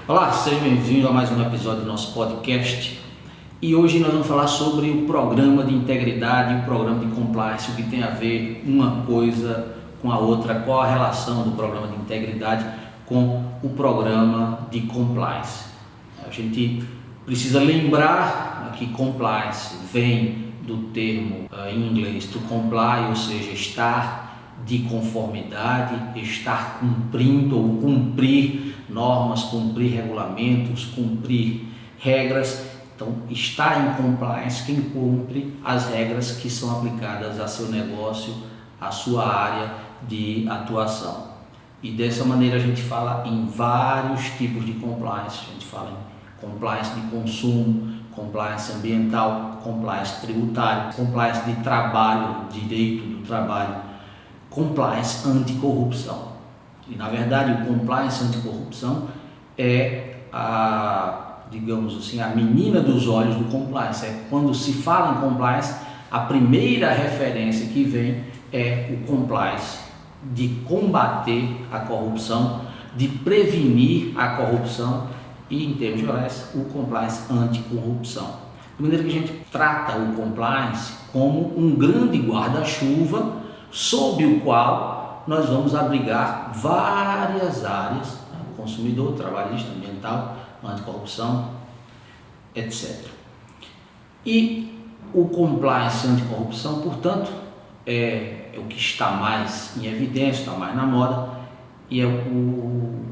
Olá, seja bem-vindo a mais um episódio do nosso podcast. E hoje nós vamos falar sobre o programa de integridade e o programa de compliance, o que tem a ver uma coisa com a outra, qual a relação do programa de integridade com o programa de compliance. A gente precisa lembrar que compliance vem do termo em inglês to comply, ou seja, estar de conformidade, estar cumprindo ou cumprir normas, cumprir regulamentos, cumprir regras. Então, estar em compliance quem cumpre as regras que são aplicadas a seu negócio, a sua área de atuação. E dessa maneira a gente fala em vários tipos de compliance. A gente fala em compliance de consumo, compliance ambiental, compliance tributário, compliance de trabalho, direito do trabalho, compliance anticorrupção. E na verdade o compliance anticorrupção é digamos assim, a menina dos olhos do compliance. É quando se fala em compliance, a primeira referência que vem é o compliance de combater a corrupção, de prevenir a corrupção e, em termos gerais, o compliance anticorrupção. De maneira que a gente trata o compliance como um grande guarda-chuva sob o qual nós vamos abrigar várias áreas, consumidor, trabalhista, ambiental, anticorrupção, etc. E o compliance anticorrupção, portanto, é o que está mais em evidência, está mais na moda, e é o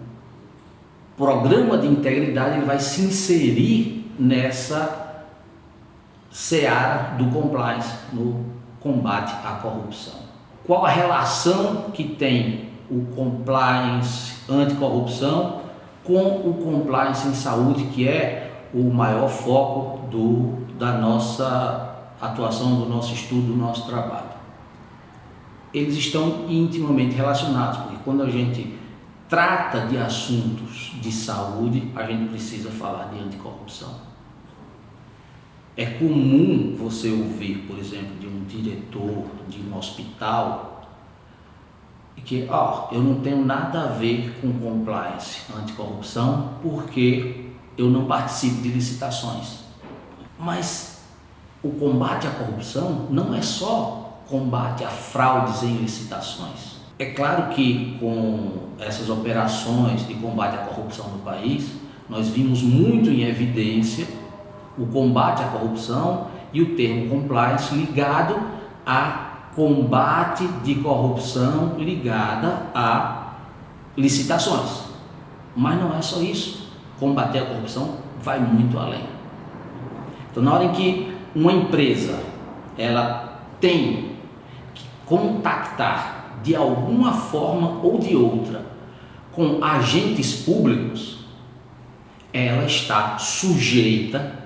programa de integridade. Ele vai se inserir nessa seara do compliance, no combate à corrupção. Qual a relação que tem o compliance anticorrupção com o compliance em saúde, que é o maior foco da nossa atuação, do nosso estudo, do nosso trabalho? Eles estão intimamente relacionados, porque quando a gente trata de assuntos de saúde, a gente precisa falar de anticorrupção. É comum você ouvir, por exemplo, de um diretor de um hospital que eu não tenho nada a ver com compliance anticorrupção porque eu não participo de licitações. Mas o combate à corrupção não é só combate a fraudes em licitações. É claro que com essas operações de combate à corrupção no país, nós vimos muito em evidência o combate à corrupção e o termo compliance ligado a combate de corrupção ligada a licitações. Mas não é só isso. Combater a corrupção vai muito além. Então, na hora em que uma empresa ela tem que contactar de alguma forma ou de outra com agentes públicos, ela está sujeita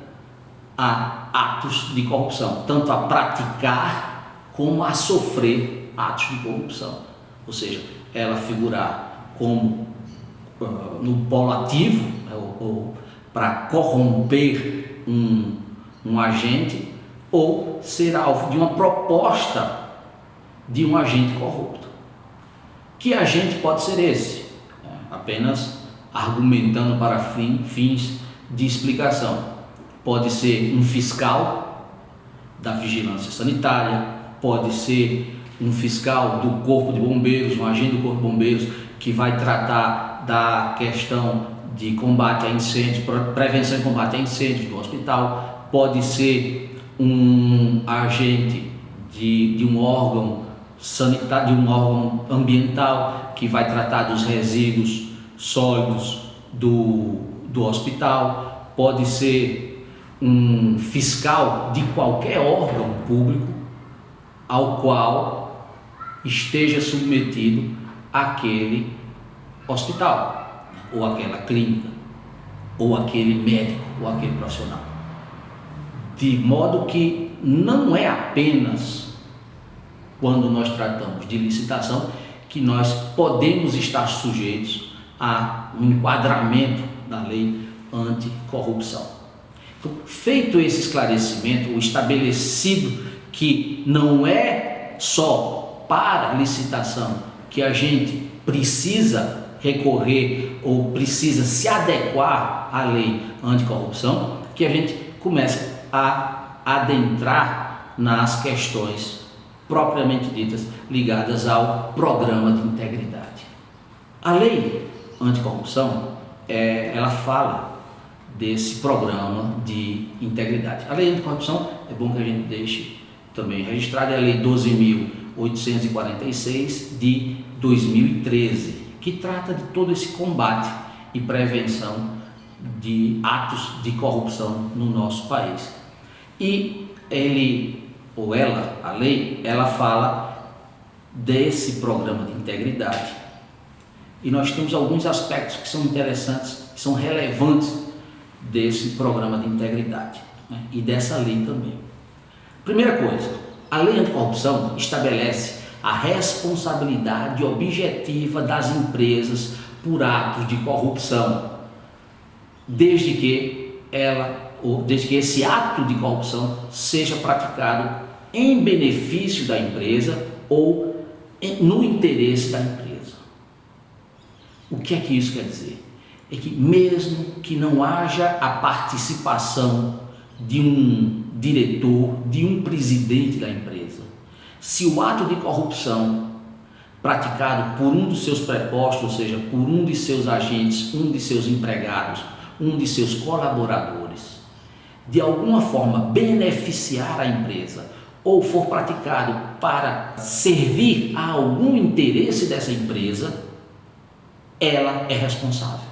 a atos de corrupção, tanto a praticar como a sofrer atos de corrupção. Ou seja, ela figurar como no polo ativo, ou para corromper um agente, ou ser alvo de uma proposta de um agente corrupto. Que agente pode ser esse? Apenas argumentando para fins de explicação. Pode ser um fiscal da vigilância sanitária, pode ser um fiscal do Corpo de Bombeiros, um agente do Corpo de Bombeiros que vai tratar da questão de combate a incêndios, prevenção e combate a incêndios do hospital, pode ser um agente de um órgão sanitário, de um órgão ambiental que vai tratar dos resíduos sólidos do hospital, pode ser um fiscal de qualquer órgão público ao qual esteja submetido aquele hospital, ou aquela clínica, ou aquele médico, ou aquele profissional. De modo que não é apenas quando nós tratamos de licitação que nós podemos estar sujeitos a um enquadramento da lei anticorrupção. Então, feito esse esclarecimento, o estabelecido que não é só para licitação que a gente precisa recorrer ou precisa se adequar à lei anticorrupção, que a gente começa a adentrar nas questões propriamente ditas ligadas ao programa de integridade. A lei anticorrupção, ela fala desse programa de integridade. A lei anticorrupção, é bom que a gente deixe também registrada, é a lei 12.846 de 2013, que trata de todo esse combate e prevenção de atos de corrupção no nosso país. E a lei, ela fala desse programa de integridade. E nós temos alguns aspectos que são interessantes, que são relevantes desse programa de integridade, né? E dessa lei também. Primeira coisa, a lei anticorrupção estabelece a responsabilidade objetiva das empresas por atos de corrupção, desde que esse ato de corrupção seja praticado em benefício da empresa ou no interesse da empresa. O que é que isso quer dizer? É que mesmo que não haja a participação de um diretor, de um presidente da empresa, se o ato de corrupção praticado por um dos seus prepostos, ou seja, por um de seus agentes, um de seus empregados, um de seus colaboradores, de alguma forma beneficiar a empresa ou for praticado para servir a algum interesse dessa empresa, ela é responsável.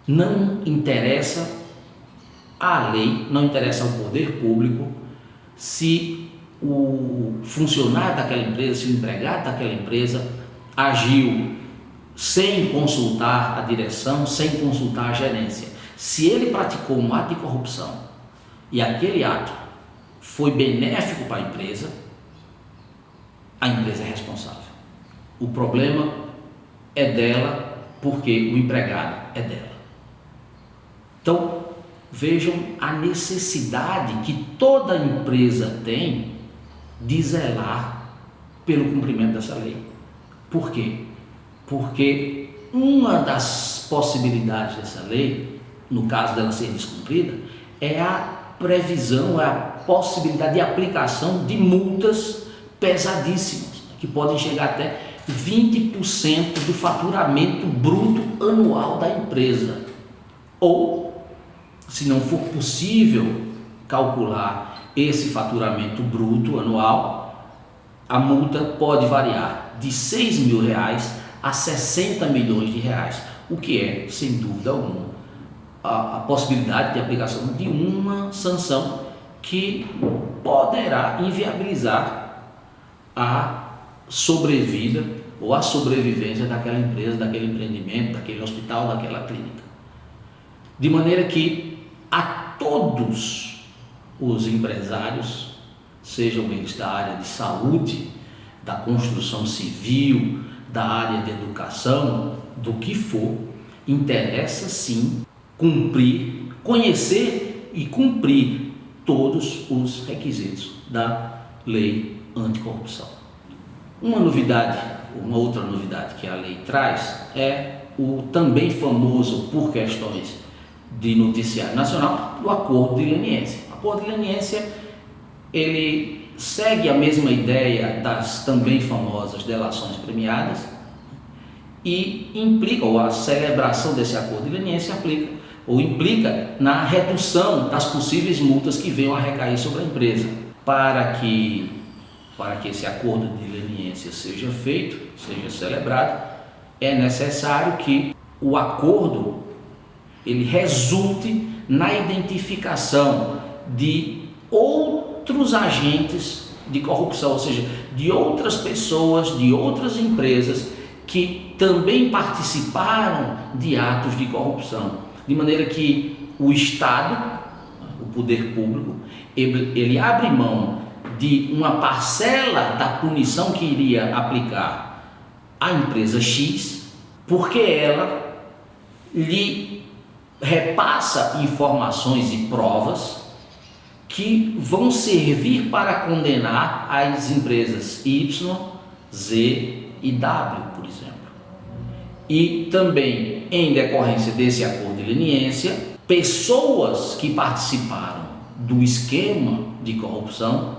Não interessa à lei, não interessa ao poder público se o funcionário daquela empresa, se o empregado daquela empresa agiu sem consultar a direção, sem consultar a gerência. Se ele praticou um ato de corrupção e aquele ato foi benéfico para a empresa é responsável. O problema é dela, porque o empregado é dela. Então, vejam a necessidade que toda empresa tem de zelar pelo cumprimento dessa lei. Por quê? Porque uma das possibilidades dessa lei, no caso dela ser descumprida, é a previsão, é a possibilidade de aplicação de multas pesadíssimas, que podem chegar até 20% do faturamento bruto anual da empresa. Ou, se não for possível calcular esse faturamento bruto anual, a multa pode variar de R$6 mil a R$60 milhões, o que é, sem dúvida alguma, a possibilidade de aplicação de uma sanção que poderá inviabilizar a sobrevida ou a sobrevivência daquela empresa, daquele empreendimento, daquele hospital, daquela clínica. De maneira que a todos os empresários, sejam eles da área de saúde, da construção civil, da área de educação, do que for, interessa sim conhecer e cumprir todos os requisitos da lei anticorrupção. Uma outra novidade que a lei traz é o também famoso, por questões de noticiário nacional, do acordo de leniência. O acordo de leniência, ele segue a mesma ideia das também famosas delações premiadas e implica, ou a celebração desse acordo de leniência implica na redução das possíveis multas que venham a recair sobre a empresa. Para que esse acordo de leniência seja feito, seja celebrado, é necessário que o acordo ele resulte na identificação de outros agentes de corrupção, ou seja, de outras pessoas, de outras empresas que também participaram de atos de corrupção, de maneira que o Estado, o poder público, ele abre mão de uma parcela da punição que iria aplicar à empresa X, porque ela lhe repassa informações e provas que vão servir para condenar as empresas Y, Z e W, por exemplo. e também, em decorrência desse acordo de leniência, pessoas que participaram do esquema de corrupção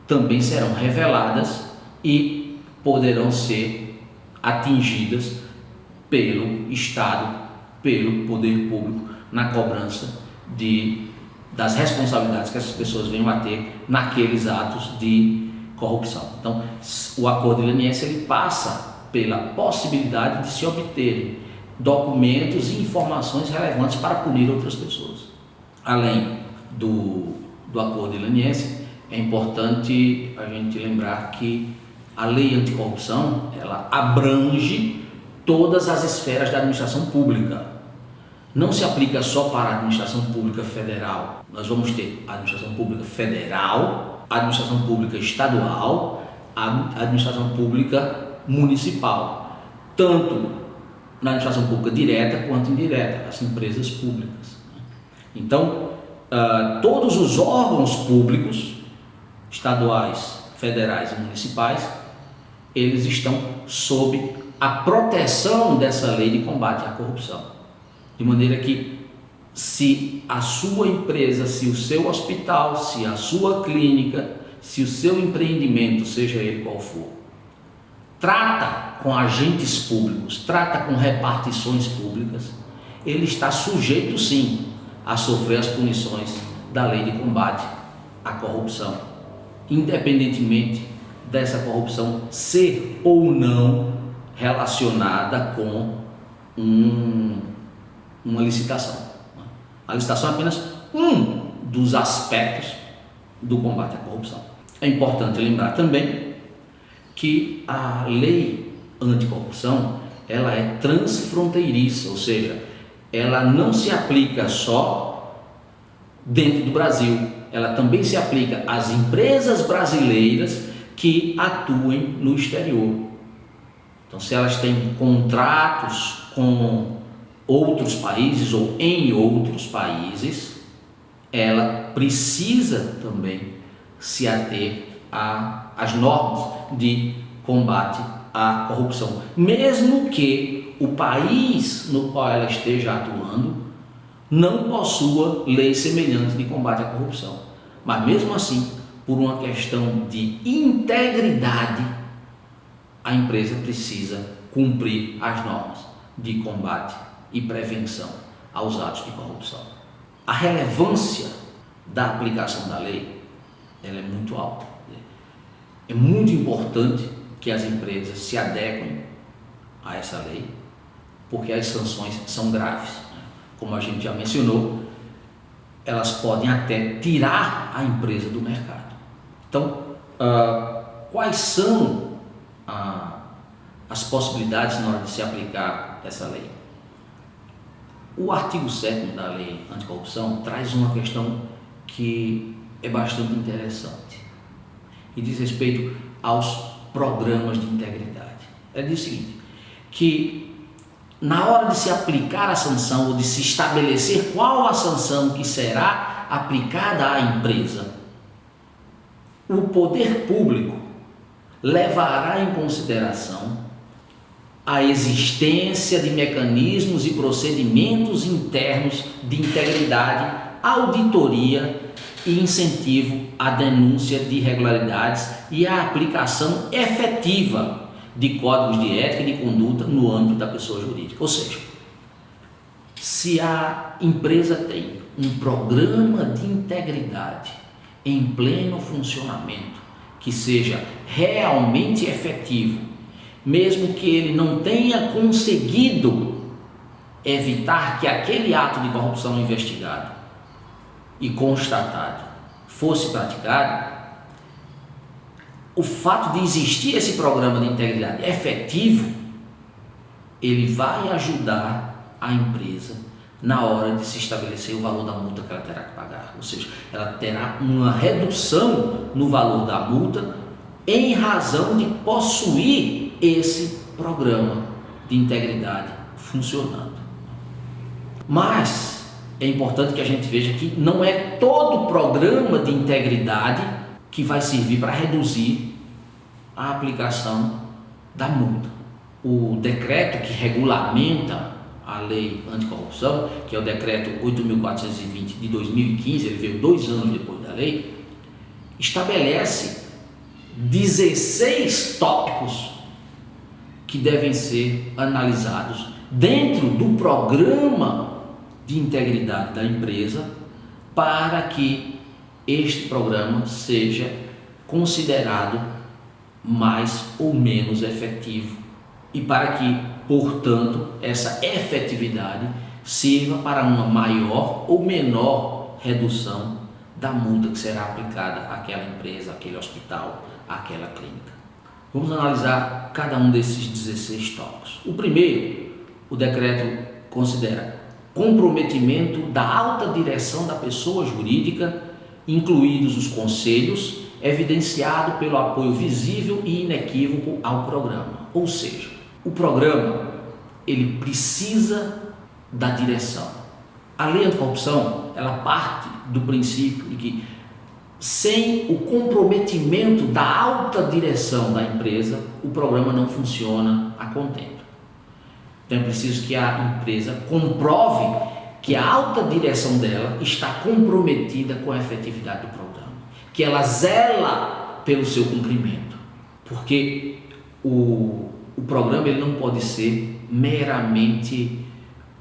também serão reveladas e poderão ser atingidas pelo Estado, pelo poder público, na cobrança das responsabilidades que essas pessoas venham a ter naqueles atos de corrupção. Então, o acordo de leniência ele passa pela possibilidade de se obterem documentos e informações relevantes para punir outras pessoas. Além do acordo de leniência, é importante a gente lembrar que a lei anticorrupção ela abrange todas as esferas da administração pública. Não se aplica só para a administração pública federal. Nós vamos ter a administração pública federal, a administração pública estadual, a administração pública municipal, tanto na administração pública direta quanto indireta, as empresas públicas. Então, todos os órgãos públicos, estaduais, federais e municipais, eles estão sob a proteção dessa lei de combate à corrupção. De maneira que, se a sua empresa, se o seu hospital, se a sua clínica, se o seu empreendimento, seja ele qual for, trata com agentes públicos, trata com repartições públicas, ele está sujeito sim a sofrer as punições da lei de combate à corrupção, independentemente dessa corrupção ser ou não relacionada com uma licitação. A licitação é apenas um dos aspectos do combate à corrupção. É importante lembrar também que a lei anticorrupção ela é transfronteiriça, ou seja, ela não se aplica só dentro do Brasil, ela também se aplica às empresas brasileiras que atuem no exterior. Então, se elas têm contratos com outros países ou em outros países, ela precisa também se ater às normas de combate à corrupção, mesmo que o país no qual ela esteja atuando não possua lei semelhante de combate à corrupção. Mas mesmo assim, por uma questão de integridade, a empresa precisa cumprir as normas de combate e prevenção aos atos de corrupção. A relevância da aplicação da lei ela é muito alta. É muito importante que as empresas se adequem a essa lei, porque as sanções são graves. Como a gente já mencionou, elas podem até tirar a empresa do mercado. Então, quais são as possibilidades na hora de se aplicar essa lei? O artigo 7º da lei anticorrupção traz uma questão que é bastante interessante e diz respeito aos programas de integridade. Ele diz o seguinte, que na hora de se aplicar a sanção ou de se estabelecer qual a sanção que será aplicada à empresa, o poder público levará em consideração a existência de mecanismos e procedimentos internos de integridade, auditoria e incentivo à denúncia de irregularidades e à aplicação efetiva de códigos de ética e de conduta no âmbito da pessoa jurídica. Ou seja, se a empresa tem um programa de integridade em pleno funcionamento, que seja realmente efetivo, mesmo que ele não tenha conseguido evitar que aquele ato de corrupção investigado e constatado fosse praticado, o fato de existir esse programa de integridade efetivo, ele vai ajudar a empresa na hora de se estabelecer o valor da multa que ela terá que pagar. Ou seja, ela terá uma redução no valor da multa em razão de possuir esse programa de integridade funcionando. Mas é importante que a gente veja que não é todo programa de integridade que vai servir para reduzir a aplicação da multa. o decreto que regulamenta a lei anticorrupção, que é o decreto 8.420 de 2015, ele veio 2 anos depois da lei, estabelece 16 tópicos que devem ser analisados dentro do programa de integridade da empresa para que este programa seja considerado mais ou menos efetivo e para que, portanto, essa efetividade sirva para uma maior ou menor redução da multa que será aplicada àquela empresa, àquele hospital, àquela clínica. Vamos analisar cada um desses 16 tópicos. O primeiro, o decreto considera comprometimento da alta direção da pessoa jurídica, incluídos os conselhos, evidenciado pelo apoio visível e inequívoco ao programa. Ou seja, o programa ele precisa da direção. A lei anticorrupção ela parte do princípio de que sem o comprometimento da alta direção da empresa, o programa não funciona a contento. Então é preciso que a empresa comprove que a alta direção dela está comprometida com a efetividade do programa, que ela zela pelo seu cumprimento, porque o programa ele não pode ser meramente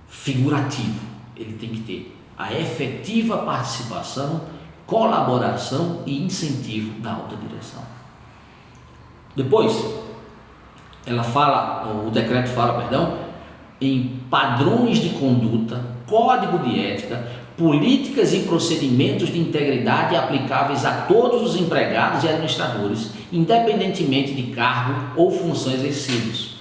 figurativo, ele tem que ter a efetiva participação, colaboração e incentivo da alta direção. Depois, o decreto fala, em padrões de conduta, código de ética, políticas e procedimentos de integridade aplicáveis a todos os empregados e administradores, independentemente de cargo ou funções exercidas.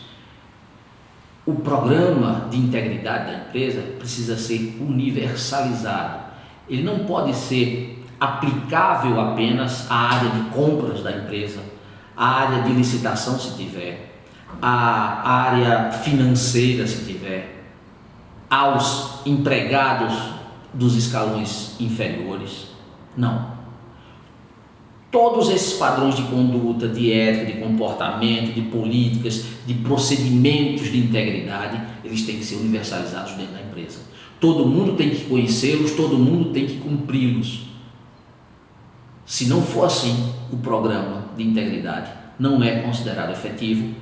O programa de integridade da empresa precisa ser universalizado. Ele não pode ser aplicável apenas à área de compras da empresa, à área de licitação se tiver, à área financeira se tiver, aos empregados dos escalões inferiores. Não. Todos esses padrões de conduta, de ética, de comportamento, de políticas, de procedimentos de integridade, eles têm que ser universalizados dentro da empresa. Todo mundo tem que conhecê-los, todo mundo tem que cumpri-los. Se não for assim, o programa de integridade não é considerado efetivo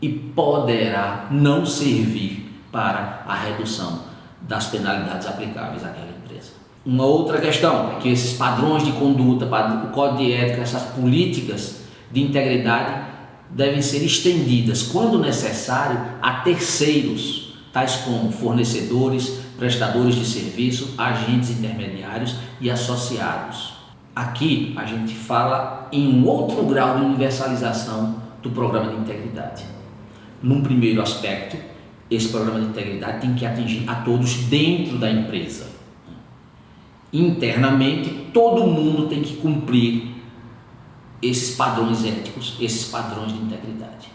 e poderá não servir para a redução das penalidades aplicáveis àquela empresa. Uma outra questão é que esses padrões de conduta, o código de ética, essas políticas de integridade devem ser estendidas, quando necessário, a terceiros, tais como fornecedores, prestadores de serviço, agentes intermediários e associados. Aqui a gente fala em um outro grau de universalização do programa de integridade. Num primeiro aspecto, esse programa de integridade tem que atingir a todos dentro da empresa. Internamente, todo mundo tem que cumprir esses padrões éticos, esses padrões de integridade.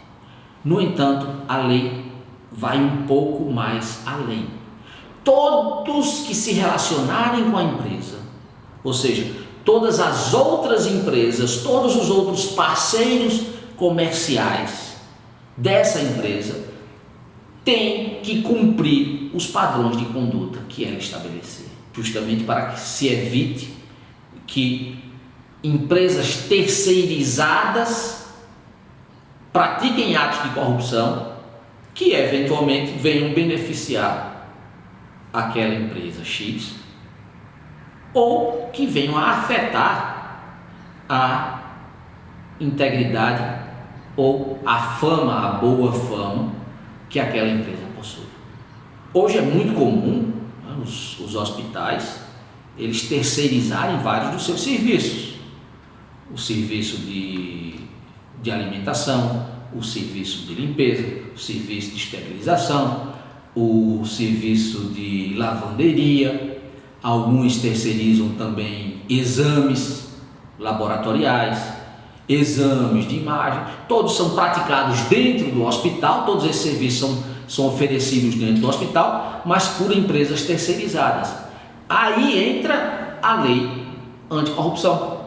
No entanto, a lei vai um pouco mais além. Todos que se relacionarem com a empresa, ou seja, todas as outras empresas, todos os outros parceiros comerciais dessa empresa têm que cumprir os padrões de conduta que ela estabelecer, justamente para que se evite que empresas terceirizadas pratiquem atos de corrupção que eventualmente venham beneficiar aquela empresa X ou que venham a afetar a integridade ou a fama, a boa fama que aquela empresa possui. Hoje é muito comum, né, os hospitais eles terceirizarem vários dos seus serviços. O serviço de alimentação, o serviço de limpeza, o serviço de esterilização, o serviço de lavanderia. Alguns terceirizam também exames laboratoriais, exames de imagem. Todos são praticados dentro do hospital, todos esses serviços são oferecidos dentro do hospital, mas por empresas terceirizadas. Aí entra a lei anticorrupção.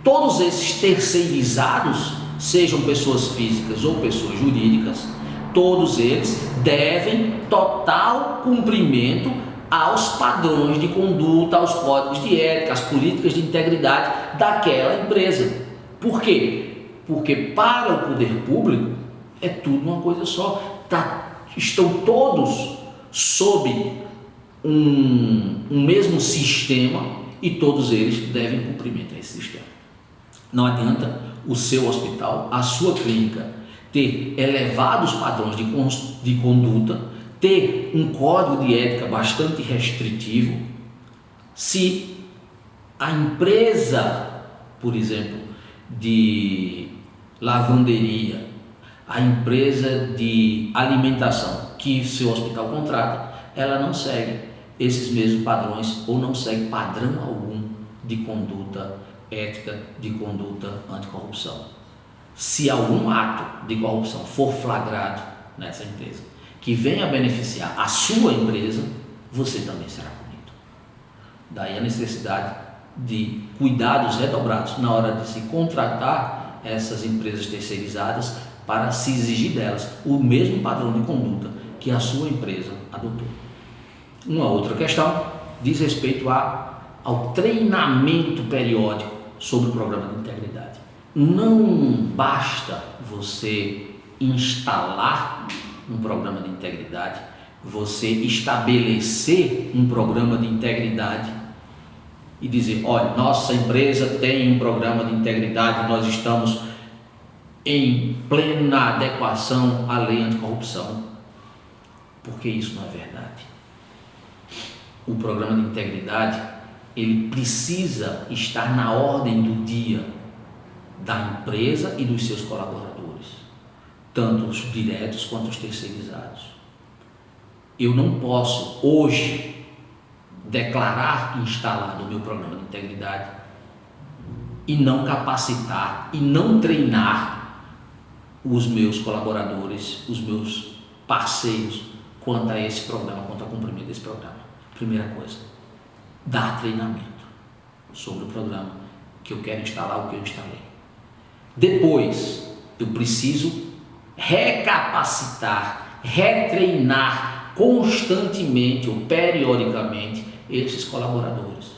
Todos esses terceirizados, sejam pessoas físicas ou pessoas jurídicas, todos eles devem total cumprimento aos padrões de conduta, aos códigos de ética, às políticas de integridade daquela empresa. Por quê? Porque para o poder público é tudo uma coisa só. Estão todos sob um mesmo sistema e todos eles devem cumprimento a esse sistema. Não adianta o seu hospital, a sua clínica, ter elevados padrões de conduta, ter um código de ética bastante restritivo, se a empresa, por exemplo, de lavanderia, a empresa de alimentação que seu hospital contrata, ela não segue esses mesmos padrões ou não segue padrão algum de conduta ética, de conduta anticorrupção. Se algum ato de corrupção for flagrado nessa empresa que venha beneficiar a sua empresa, você também será punido. Daí a necessidade de cuidados redobrados na hora de se contratar essas empresas terceirizadas para se exigir delas o mesmo padrão de conduta que a sua empresa adotou. Uma outra questão diz respeito ao treinamento periódico sobre o programa de integridade. Não basta você instalar um programa de integridade, você estabelecer um programa de integridade e dizer, olha, nossa empresa tem um programa de integridade, nós estamos em plena adequação à lei anticorrupção, porque isso não é verdade. O programa de integridade, ele precisa estar na ordem do dia da empresa e dos seus colaboradores, tanto os diretos quanto os terceirizados. Eu não posso hoje declarar instalado o meu programa de integridade e não capacitar e não treinar os meus colaboradores, os meus parceiros quanto a esse programa, quanto ao cumprimento desse programa. Primeira coisa, dar treinamento sobre o programa que eu quero instalar, o que eu instalei. Depois, eu preciso recapacitar, retreinar constantemente ou periodicamente esses colaboradores.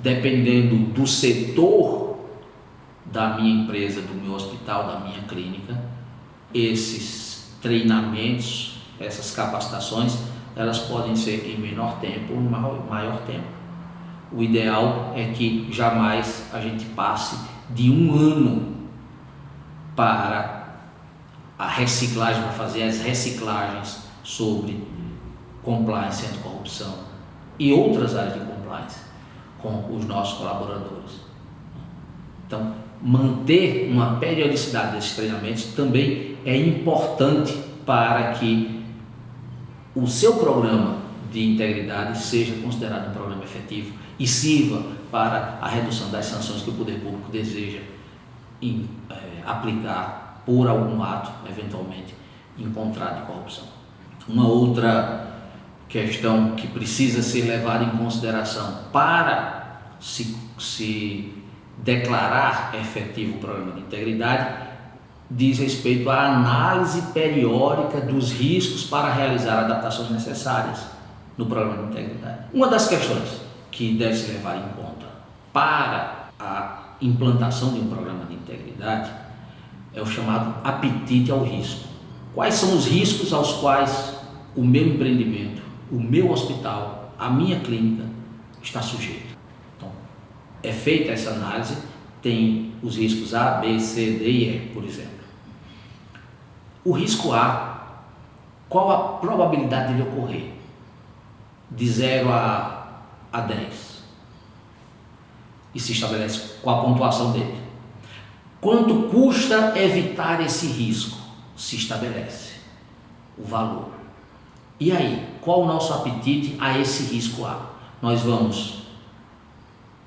Dependendo do setor da minha empresa, do meu hospital, da minha clínica, esses treinamentos, essas capacitações, elas podem ser em menor tempo ou em maior tempo. O ideal é que jamais a gente passe de um ano para a reciclagem, para fazer as reciclagens sobre compliance e anticorrupção e outras áreas de compliance com os nossos colaboradores. Então, manter uma periodicidade desses treinamentos também é importante para que o seu programa de integridade seja considerado um programa efetivo e sirva para a redução das sanções que o poder público deseja aplicar por algum ato, eventualmente, encontrado de corrupção. Uma outra questão que precisa ser levada em consideração para se declarar efetivo o programa de integridade diz respeito à análise periódica dos riscos para realizar adaptações necessárias no programa de integridade. Uma das questões que deve se levar em conta para a implantação de um programa de integridade é o chamado apetite ao risco. Quais são os riscos aos quais o meu empreendimento, o meu hospital, a minha clínica está sujeito? Então, é feita essa análise, tem os riscos A, B, C, D e E, por exemplo. O risco A, qual a probabilidade dele ocorrer? De 0 a 10. E se estabelece qual a pontuação dele. Quanto custa evitar esse risco? Se estabelece o valor. E aí, qual o nosso apetite a esse risco A? Nós vamos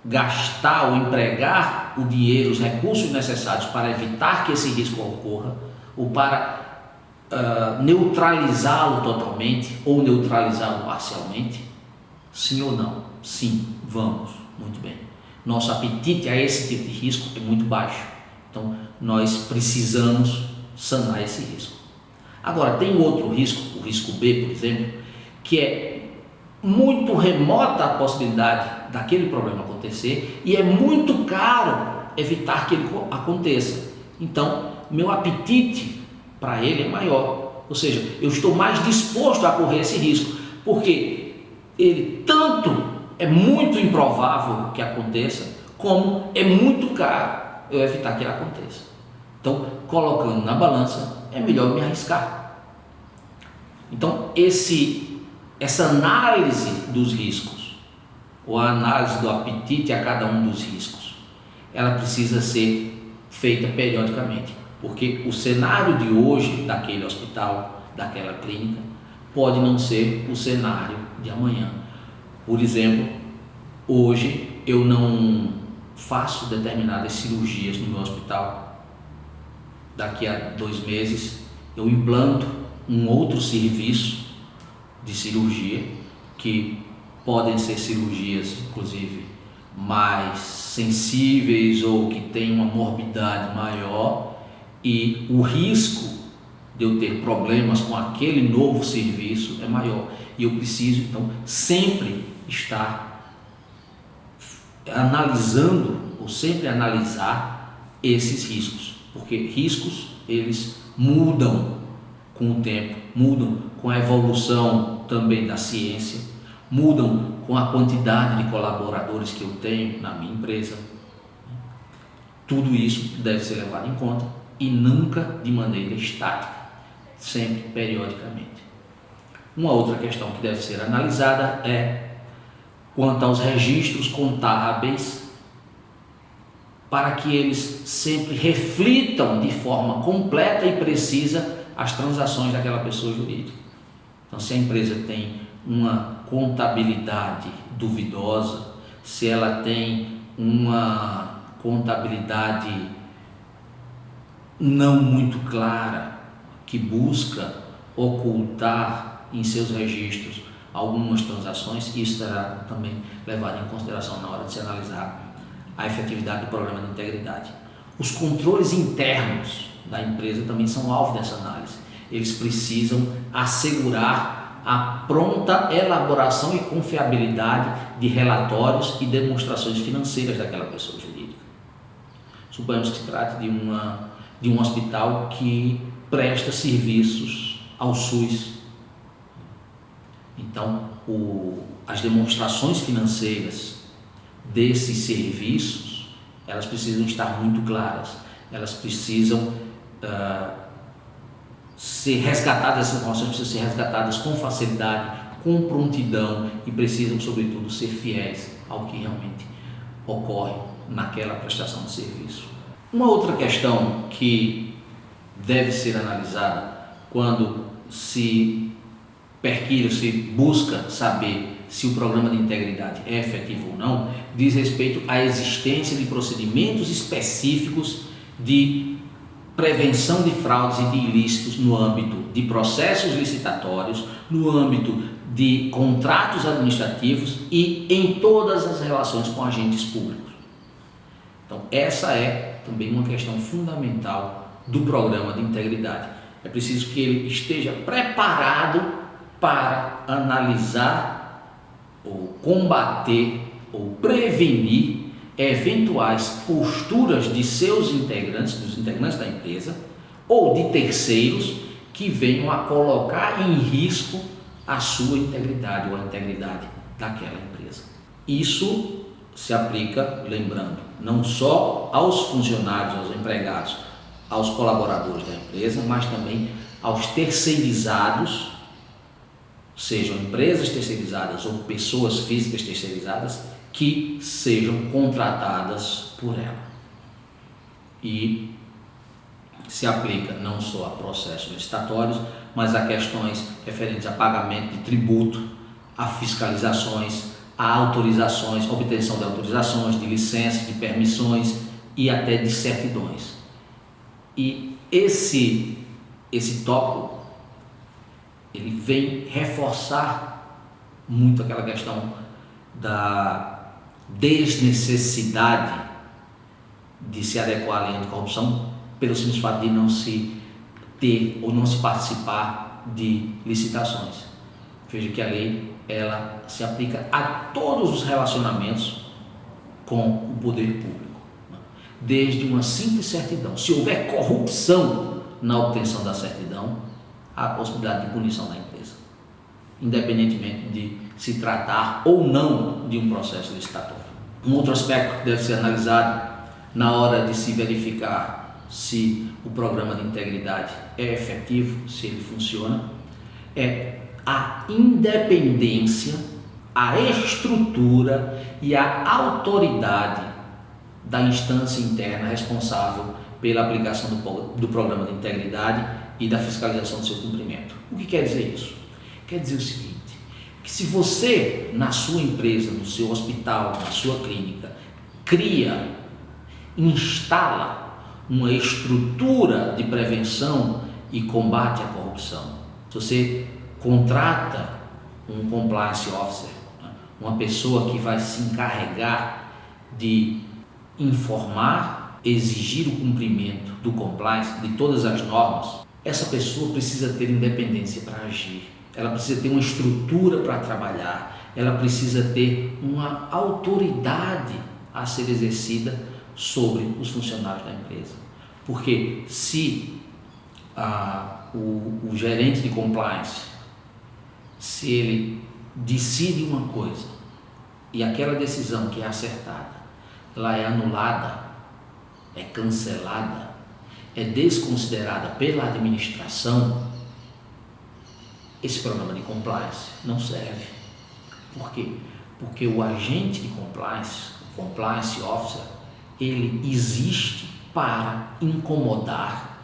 gastar ou empregar o dinheiro, os recursos necessários para evitar que esse risco ocorra ou para neutralizá-lo totalmente ou neutralizá-lo parcialmente? Sim ou não? Sim, vamos, muito bem. Nosso apetite a esse tipo de risco é muito baixo, então nós precisamos sanar esse risco. Agora, tem outro risco, o risco B, por exemplo, que é muito remota a possibilidade daquele problema acontecer e é muito caro evitar que ele aconteça. Então, meu apetite para ele é maior, ou seja, eu estou mais disposto a correr esse risco, porque ele tanto é muito improvável que aconteça, como é muito caro eu evitar que ele aconteça. Então, colocando na balança, é melhor me arriscar. Então, essa análise dos riscos, ou a análise do apetite a cada um dos riscos, ela precisa ser feita periodicamente, porque o cenário de hoje daquele hospital, daquela clínica, pode não ser o cenário de amanhã. Por exemplo, hoje eu não faço determinadas cirurgias no meu hospital. Daqui a 2 meses eu implanto um outro serviço de cirurgia, que podem ser cirurgias inclusive mais sensíveis ou que têm uma morbidade maior, e o risco de eu ter problemas com aquele novo serviço é maior, e eu preciso então sempre estar analisando, ou sempre analisar esses riscos, porque riscos eles mudam com o tempo, mudam com a evolução também da ciência, mudam com a quantidade de colaboradores que eu tenho na minha empresa. Tudo isso deve ser levado em conta e nunca de maneira estática, sempre periodicamente. Uma outra questão que deve ser analisada é quanto aos registros contábeis, para que eles sempre reflitam de forma completa e precisa as transações daquela pessoa jurídica. Então, se a empresa tem uma contabilidade duvidosa, se ela tem uma contabilidade não muito clara, que busca ocultar em seus registros algumas transações, isso será também levado em consideração na hora de se analisar a efetividade do programa de integridade. Os controles internos da empresa também são alvo dessa análise. Eles precisam assegurar a pronta elaboração e confiabilidade de relatórios e demonstrações financeiras daquela pessoa jurídica. Suponhamos que se trate de um hospital que presta serviços ao SUS. Então, as demonstrações financeiras desses serviços, elas precisam estar muito claras, elas precisam ser resgatadas, essas informações precisam ser resgatadas com facilidade, com prontidão, e precisam, sobretudo, ser fiéis ao que realmente ocorre naquela prestação de serviço. Uma outra questão que deve ser analisada quando se perquire, se busca saber se o programa de integridade é efetivo ou não, diz respeito à existência de procedimentos específicos de prevenção de fraudes e de ilícitos no âmbito de processos licitatórios, no âmbito de contratos administrativos e em todas as relações com agentes públicos. Então, essa é também uma questão fundamental do programa de integridade. É preciso que ele esteja preparado para analisar ou combater ou prevenir eventuais posturas de seus integrantes, dos integrantes da empresa ou de terceiros que venham a colocar em risco a sua integridade ou a integridade daquela empresa. Isso se aplica, lembrando, não só aos funcionários, aos empregados, aos colaboradores da empresa, mas também aos terceirizados, sejam empresas terceirizadas ou pessoas físicas terceirizadas que sejam contratadas por ela. E se aplica não só a processos licitatórios, mas a questões referentes a pagamento de tributo, a fiscalizações, a autorizações, obtenção de autorizações, de licenças, de permissões e até de certidões. E esse tópico ele vem reforçar muito aquela questão da desnecessidade de se adequar à lei anticorrupção pelo simples fato de não se ter ou não se participar de licitações. Veja que a lei ela se aplica a todos os relacionamentos com o poder público, desde uma simples certidão. Se houver corrupção na obtenção da certidão, há a possibilidade de punição da empresa, independentemente de se tratar ou não de um processo licitatório. Um outro aspecto que deve ser analisado na hora de se verificar se o programa de integridade é efetivo, se ele funciona, é a independência, a estrutura e a autoridade da instância interna responsável pela aplicação do programa de integridade e da fiscalização do seu cumprimento. O que quer dizer isso? Quer dizer o seguinte, que se você, na sua empresa, no seu hospital, na sua clínica, instala uma estrutura de prevenção e combate à corrupção, se você contrata um compliance officer, uma pessoa que vai se encarregar de informar, exigir o cumprimento do compliance, de todas as normas, essa pessoa precisa ter independência para agir, ela precisa ter uma estrutura para trabalhar, ela precisa ter uma autoridade a ser exercida sobre os funcionários da empresa. Porque se o gerente de compliance, se ele decide uma coisa e aquela decisão que é acertada, ela é anulada, é cancelada, é desconsiderada pela administração, esse programa de compliance não serve. Por quê? Porque o agente de compliance, o compliance officer, ele existe para incomodar,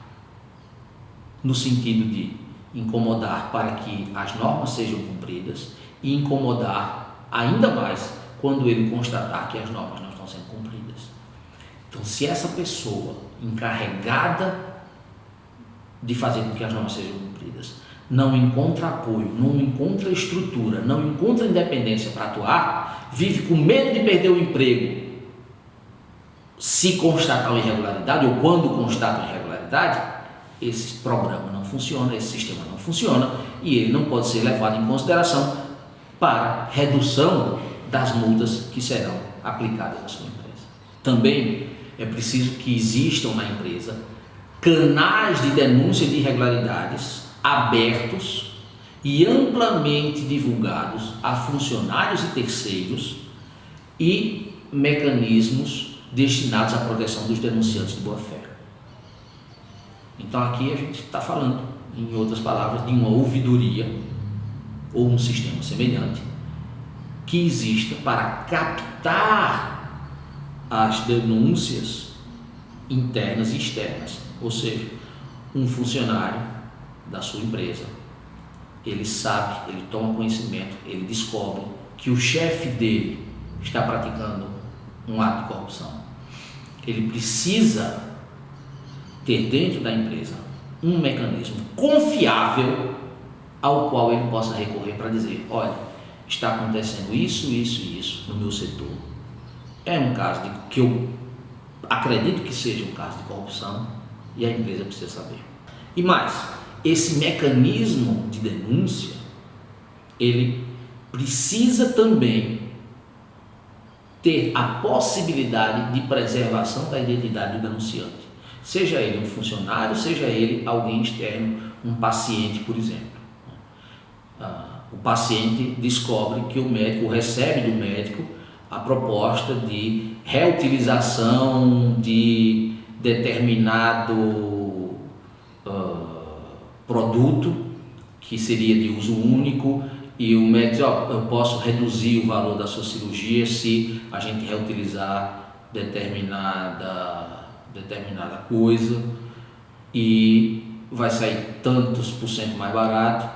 no sentido de incomodar para que as normas sejam cumpridas e incomodar ainda mais quando ele constatar que as normas não estão sendo cumpridas. Então, se essa pessoa encarregada de fazer com que as normas sejam cumpridas não encontra apoio, não encontra estrutura, não encontra independência para atuar, vive com medo de perder o emprego se constatar uma irregularidade ou quando constata uma irregularidade, esse programa não funciona, esse sistema não funciona e ele não pode ser levado em consideração para redução das multas que serão aplicadas à sua empresa. Também é preciso que existam na empresa canais de denúncia de irregularidades abertos e amplamente divulgados a funcionários e terceiros e mecanismos destinados à proteção dos denunciantes de boa-fé. Então aqui a gente está falando, em outras palavras, de uma ouvidoria ou um sistema semelhante que exista para captar as denúncias internas e externas, ou seja, um funcionário da sua empresa, ele sabe, ele toma conhecimento, ele descobre que o chefe dele está praticando um ato de corrupção. Ele precisa ter dentro da empresa um mecanismo confiável ao qual ele possa recorrer para dizer, olha, está acontecendo isso, isso e isso no meu setor. É um caso que eu acredito que seja um caso de corrupção e a empresa precisa saber. E mais, esse mecanismo de denúncia, ele precisa também ter a possibilidade de preservação da identidade do denunciante. Seja ele um funcionário, seja ele alguém externo, um paciente, por exemplo. O paciente descobre que o médico recebe do médico a proposta de reutilização de determinado produto que seria de uso único e o médico diz, eu posso reduzir o valor da sua cirurgia se a gente reutilizar determinada coisa e vai sair tantos por cento mais barato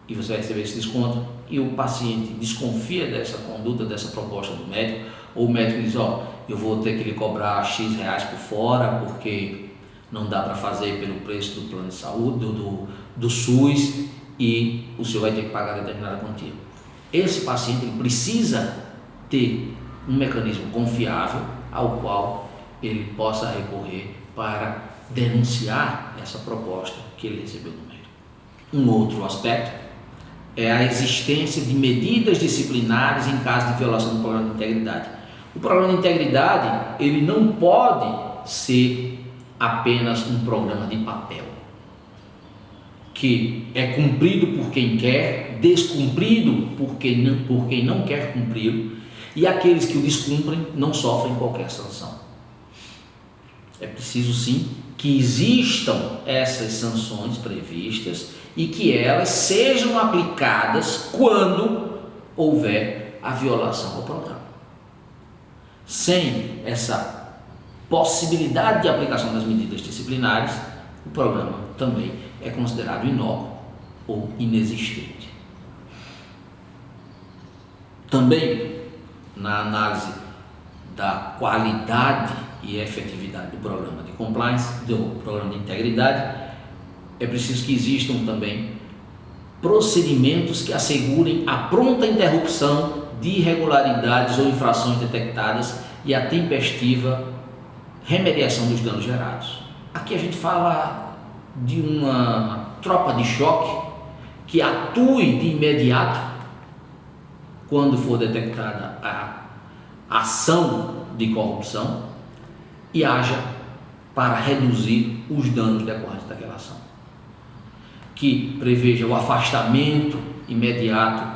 e você vai receber esse desconto e o paciente desconfia dessa conduta, dessa proposta do médico, ou o médico diz, eu vou ter que lhe cobrar X reais por fora porque não dá para fazer pelo preço do plano de saúde, do SUS, e o senhor vai ter que pagar determinada quantia. Esse paciente ele precisa ter um mecanismo confiável ao qual ele possa recorrer para denunciar essa proposta que ele recebeu no mérito. Um outro aspecto é a existência de medidas disciplinares em caso de violação do programa de integridade. O programa de integridade, ele não pode ser apenas um programa de papel, que é cumprido por quem quer, descumprido por quem não quer cumpri-lo, e aqueles que o descumprem não sofrem qualquer sanção. É preciso sim que existam essas sanções previstas e que elas sejam aplicadas quando houver a violação ao programa. Sem essa possibilidade de aplicação das medidas disciplinares, o programa também é considerado inócuo ou inexistente. Também, na análise da qualidade e efetividade do programa de compliance, do programa de integridade, é preciso que existam também procedimentos que assegurem a pronta interrupção de irregularidades ou infrações detectadas e a tempestiva remediação dos danos gerados. Aqui a gente fala de uma tropa de choque que atue de imediato quando for detectada a ação de corrupção e haja para reduzir os danos decorrentes daquela ação. Que preveja o afastamento imediato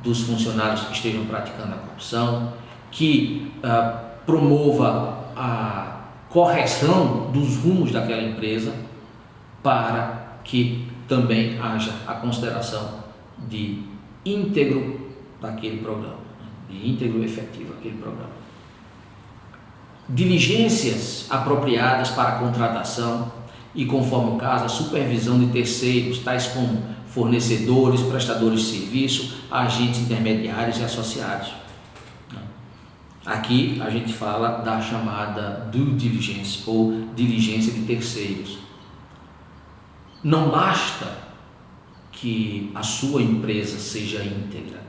dos funcionários que estejam praticando a corrupção, que promova a correção dos rumos daquela empresa para que também haja a consideração de íntegro daquele programa, de íntegro efetivo daquele programa. Diligências apropriadas para a contratação e, conforme o caso, a supervisão de terceiros, tais como fornecedores, prestadores de serviço, agentes intermediários e associados. Aqui a gente fala da chamada due diligence ou diligência de terceiros. Não basta que a sua empresa seja íntegra,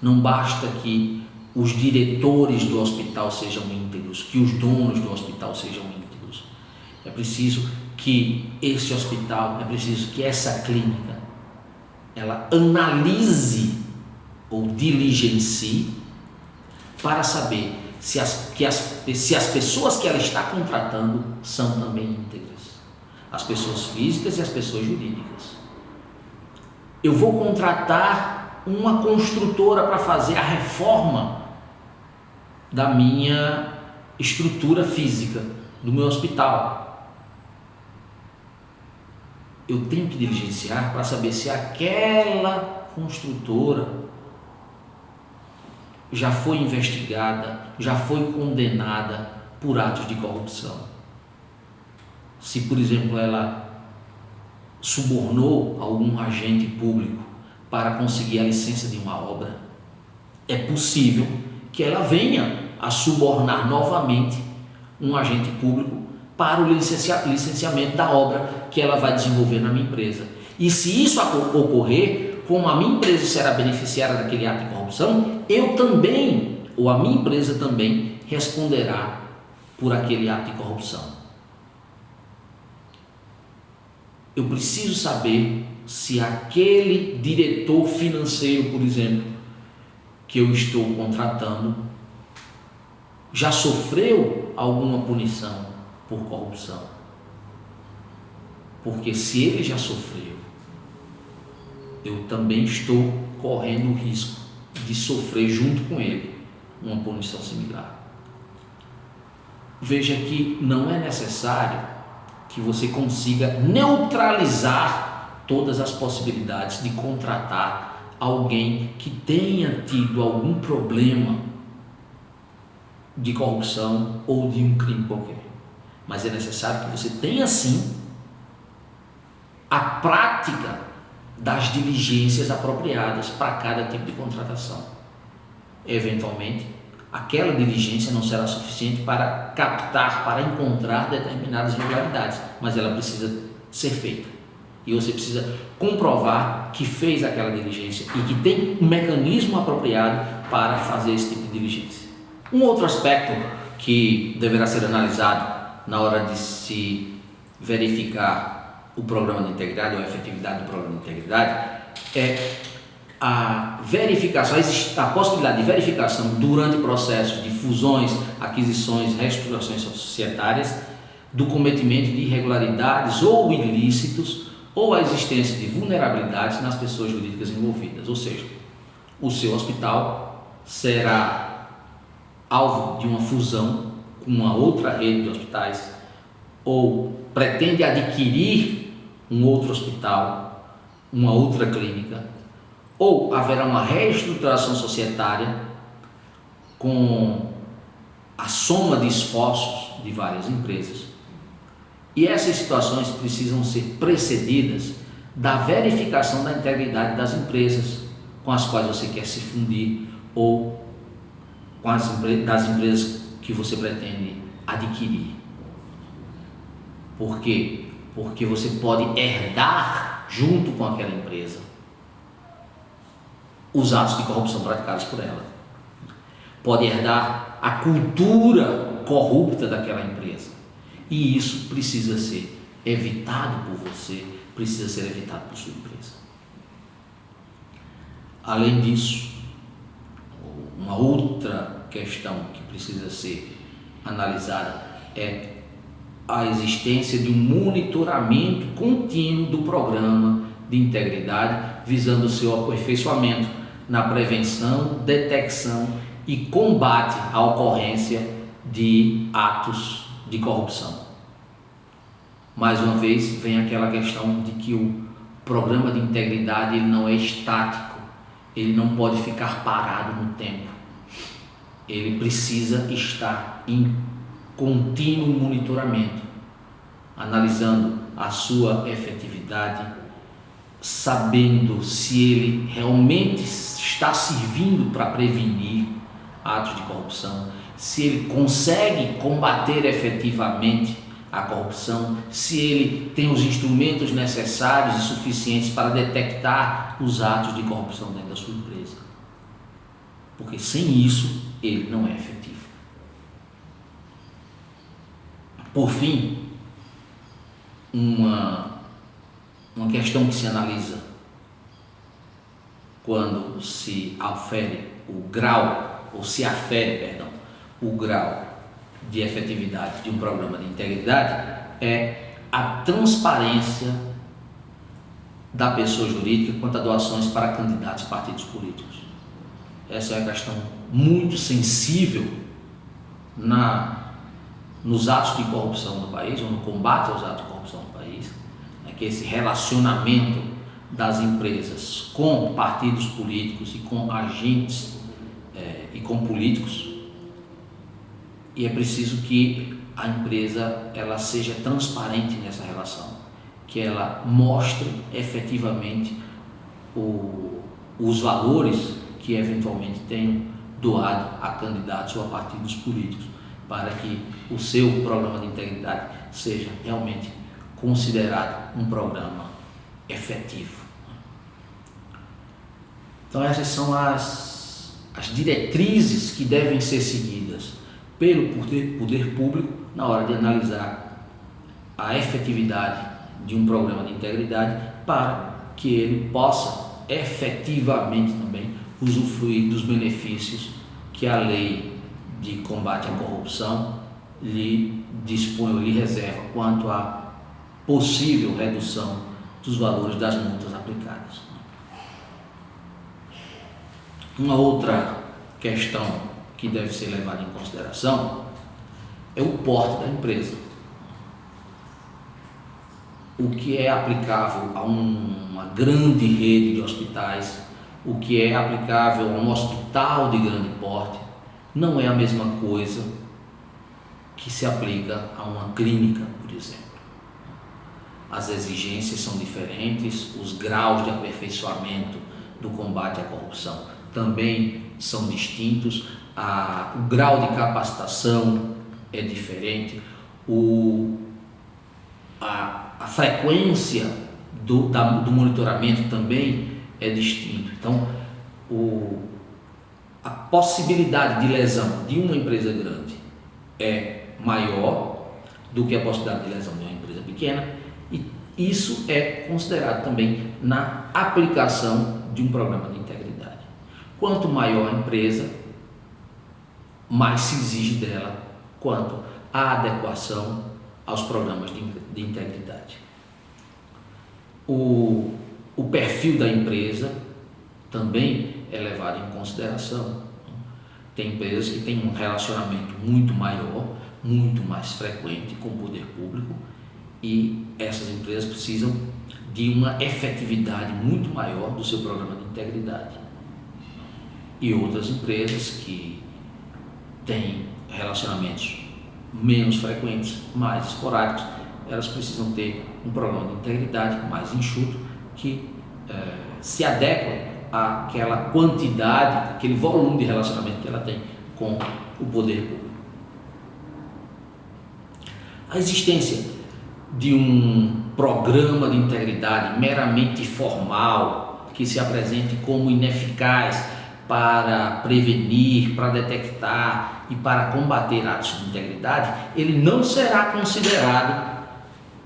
não basta que os diretores do hospital sejam íntegros, que os donos do hospital sejam íntegros. É preciso que esse hospital, é preciso que essa clínica, ela analise ou diligencie para saber se as pessoas que ela está contratando são também íntegras, as pessoas físicas e as pessoas jurídicas. Eu vou contratar uma construtora para fazer a reforma da minha estrutura física, do meu hospital. Eu tenho que diligenciar para saber se aquela construtora já foi investigada, já foi condenada por atos de corrupção. Se, por exemplo, ela subornou algum agente público para conseguir a licença de uma obra, é possível que ela venha a subornar novamente um agente público para o licenciamento da obra que ela vai desenvolver na minha empresa. E se isso ocorrer, como a minha empresa será beneficiária daquele ato de corrupção, eu também, ou a minha empresa também, responderá por aquele ato de corrupção. Eu preciso saber se aquele diretor financeiro, por exemplo, que eu estou contratando, já sofreu alguma punição por corrupção. Porque se ele já sofreu, eu também estou correndo o risco de sofrer junto com ele uma punição similar. Veja que não é necessário que você consiga neutralizar todas as possibilidades de contratar alguém que tenha tido algum problema de corrupção ou de um crime qualquer. Mas é necessário que você tenha sim a prática das diligências apropriadas para cada tipo de contratação. Eventualmente, aquela diligência não será suficiente para captar, para encontrar determinadas irregularidades, mas ela precisa ser feita. E você precisa comprovar que fez aquela diligência e que tem um mecanismo apropriado para fazer esse tipo de diligência. Um outro aspecto que deverá ser analisado na hora de se verificar o programa de integridade ou a efetividade do programa de integridade é a verificação, a possibilidade de verificação durante o processo de fusões, aquisições, reestruturações societárias do cometimento de irregularidades ou ilícitos ou a existência de vulnerabilidades nas pessoas jurídicas envolvidas. Ou seja, o seu hospital será alvo de uma fusão com uma outra rede de hospitais ou pretende adquirir um outro hospital, uma outra clínica, ou haverá uma reestruturação societária com a soma de esforços de várias empresas. E essas situações precisam ser precedidas da verificação da integridade das empresas com as quais você quer se fundir ou com das empresas que você pretende adquirir. Por quê? Porque você pode herdar junto com aquela empresa os atos de corrupção praticados por ela. Pode herdar a cultura corrupta daquela empresa. E isso precisa ser evitado por você, precisa ser evitado por sua empresa. Além disso, uma outra questão que precisa ser analisada é a existência de um monitoramento contínuo do programa de integridade, visando o seu aperfeiçoamento na prevenção, detecção e combate à ocorrência de atos de corrupção. Mais uma vez, vem aquela questão de que o programa de integridade ele não é estático, ele não pode ficar parado no tempo, ele precisa estar em contínuo monitoramento, analisando a sua efetividade, sabendo se ele realmente está servindo para prevenir atos de corrupção, se ele consegue combater efetivamente a corrupção, se ele tem os instrumentos necessários e suficientes para detectar os atos de corrupção dentro da sua empresa. Porque sem isso, ele não é efetivo. Por fim, uma questão que se analisa quando se afere o grau, ou se afere, perdão, o grau de efetividade de um programa de integridade é a transparência da pessoa jurídica quanto a doações para candidatos e partidos políticos. Essa é uma questão muito sensível nos atos de corrupção do país, ou no combate aos atos de corrupção do país, que é esse relacionamento das empresas com partidos políticos e com agentes e com políticos. E é preciso que a empresa ela seja transparente nessa relação, que ela mostre efetivamente os valores que eventualmente tenham doado a candidatos ou a partidos políticos, para que o seu programa de integridade seja realmente considerado um programa efetivo. Então essas são as diretrizes que devem ser seguidas pelo poder público na hora de analisar a efetividade de um programa de integridade, para que ele possa efetivamente também usufruir dos benefícios que a lei de combate à corrupção lhe dispõe ou lhe reserva quanto à possível redução dos valores das multas aplicadas. Uma outra questão que deve ser levada em consideração é o porte da empresa. O que é aplicável a uma grande rede de hospitais, o que é aplicável a um hospital de grande porte, não é a mesma coisa que se aplica a uma clínica, por exemplo. As exigências são diferentes, os graus de aperfeiçoamento do combate à corrupção também são distintos, o grau de capacitação é diferente, a frequência do monitoramento também é distinto. Então, a possibilidade de lesão de uma empresa grande é maior do que a possibilidade de lesão de uma empresa pequena, Isso é considerado também na aplicação de um programa de integridade. Quanto maior a empresa, mais se exige dela quanto à adequação aos programas de integridade. O perfil da empresa também é levado em consideração. Tem empresas que têm um relacionamento muito maior, muito mais frequente com o poder público, e essas empresas precisam de uma efetividade muito maior do seu programa de integridade. E outras empresas que têm relacionamentos menos frequentes, mais esporádicos, elas precisam ter um programa de integridade mais enxuto que se adequa àquela quantidade, aquele volume de relacionamento que ela tem com o poder público. A existência de um programa de integridade meramente formal, que se apresente como ineficaz para prevenir, para detectar e para combater atos de integridade, ele não será considerado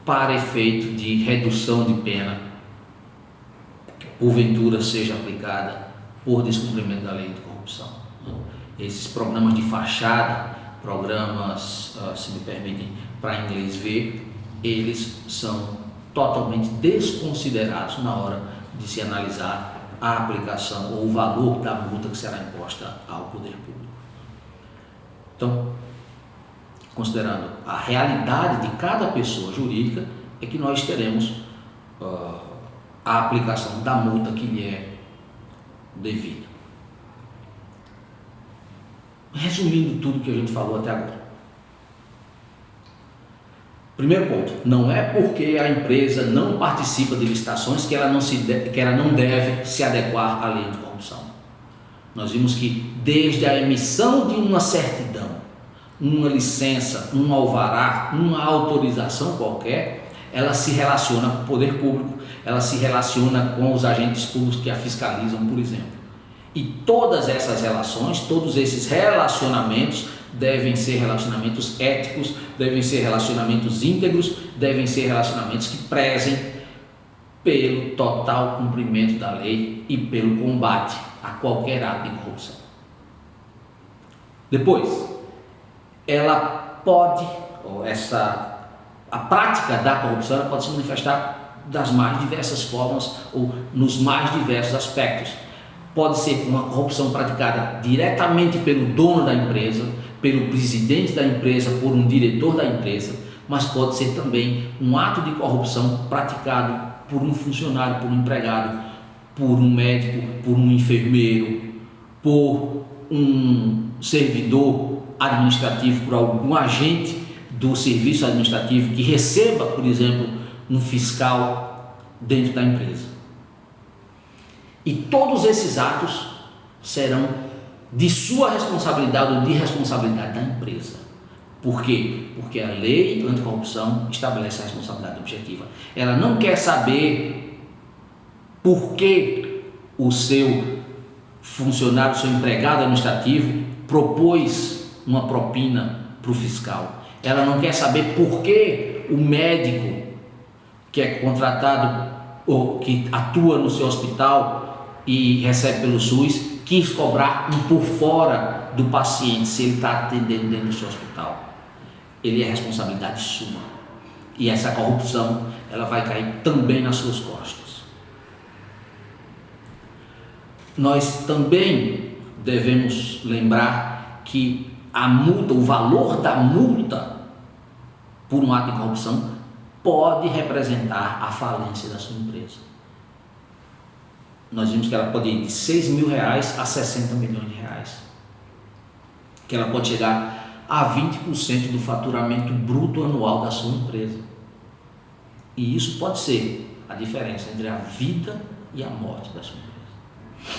para efeito de redução de pena, porventura seja aplicada por descumprimento da lei de corrupção. Esses programas de fachada, programas, se me permitem, para inglês ver, eles são totalmente desconsiderados na hora de se analisar a aplicação ou o valor da multa que será imposta ao poder público. Então, considerando a realidade de cada pessoa jurídica, é que nós teremos a aplicação da multa que lhe é devida. Resumindo tudo que a gente falou até agora. Primeiro ponto, não é porque a empresa não participa de licitações que ela não deve se adequar à lei de corrupção. Nós vimos que desde a emissão de uma certidão, uma licença, um alvará, uma autorização qualquer, ela se relaciona com o poder público, ela se relaciona com os agentes públicos que a fiscalizam, por exemplo. E todas essas relações, todos esses relacionamentos devem ser relacionamentos éticos, devem ser relacionamentos íntegros, devem ser relacionamentos que prezem pelo total cumprimento da lei e pelo combate a qualquer ato de corrupção. Depois, ela pode, a prática da corrupção ela pode se manifestar das mais diversas formas ou nos mais diversos aspectos. Pode ser uma corrupção praticada diretamente pelo dono da empresa, pelo presidente da empresa, por um diretor da empresa, mas pode ser também um ato de corrupção praticado por um funcionário, por um empregado, por um médico, por um enfermeiro, por um servidor administrativo, por algum agente do serviço administrativo que receba, por exemplo, um fiscal dentro da empresa. E todos esses atos serão de sua responsabilidade ou de responsabilidade da empresa. Por quê? Porque a lei anticorrupção estabelece a responsabilidade objetiva. Ela não quer saber por que o seu funcionário, o seu empregado administrativo propôs uma propina para o fiscal. Ela não quer saber por que o médico que é contratado ou que atua no seu hospital e recebe pelo SUS quis cobrar um por fora do paciente se ele está atendendo dentro do seu hospital. Ele é responsabilidade sua. E essa corrupção ela vai cair também nas suas costas. Nós também devemos lembrar que a multa, o valor da multa por um ato de corrupção pode representar a falência da sua empresa. Nós vimos que ela pode ir de R$6.000 a 60 milhões de reais. Que ela pode chegar a 20% do faturamento bruto anual da sua empresa. E isso pode ser a diferença entre a vida e a morte da sua empresa.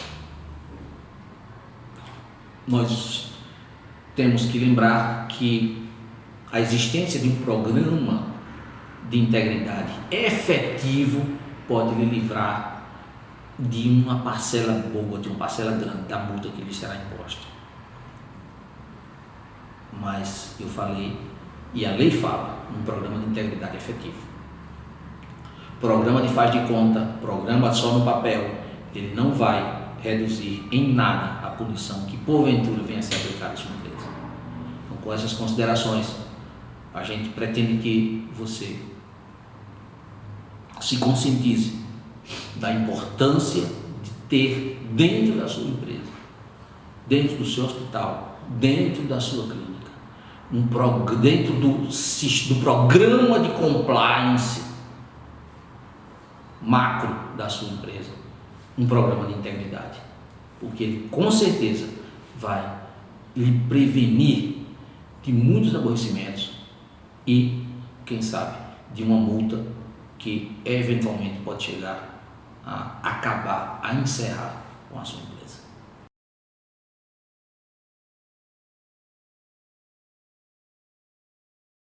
Nós temos que lembrar que a existência de um programa de integridade efetivo pode lhe livrar de uma parcela boa, de uma parcela grande da multa que lhe será imposta. Mas eu falei, e a lei fala, um programa de integridade efetivo. programa de faz de conta, programa só no papel, ele não vai reduzir em nada a punição que porventura venha a ser aplicada à sua empresa. Então, com essas considerações, a gente pretende que você se conscientize da importância de ter dentro da sua empresa, dentro do seu hospital, dentro da sua clínica, dentro do programa de compliance macro da sua empresa, um programa de integridade, porque ele com certeza vai lhe prevenir de muitos aborrecimentos e, quem sabe, de uma multa que eventualmente pode chegar a acabar, a encerrar com a sua empresa.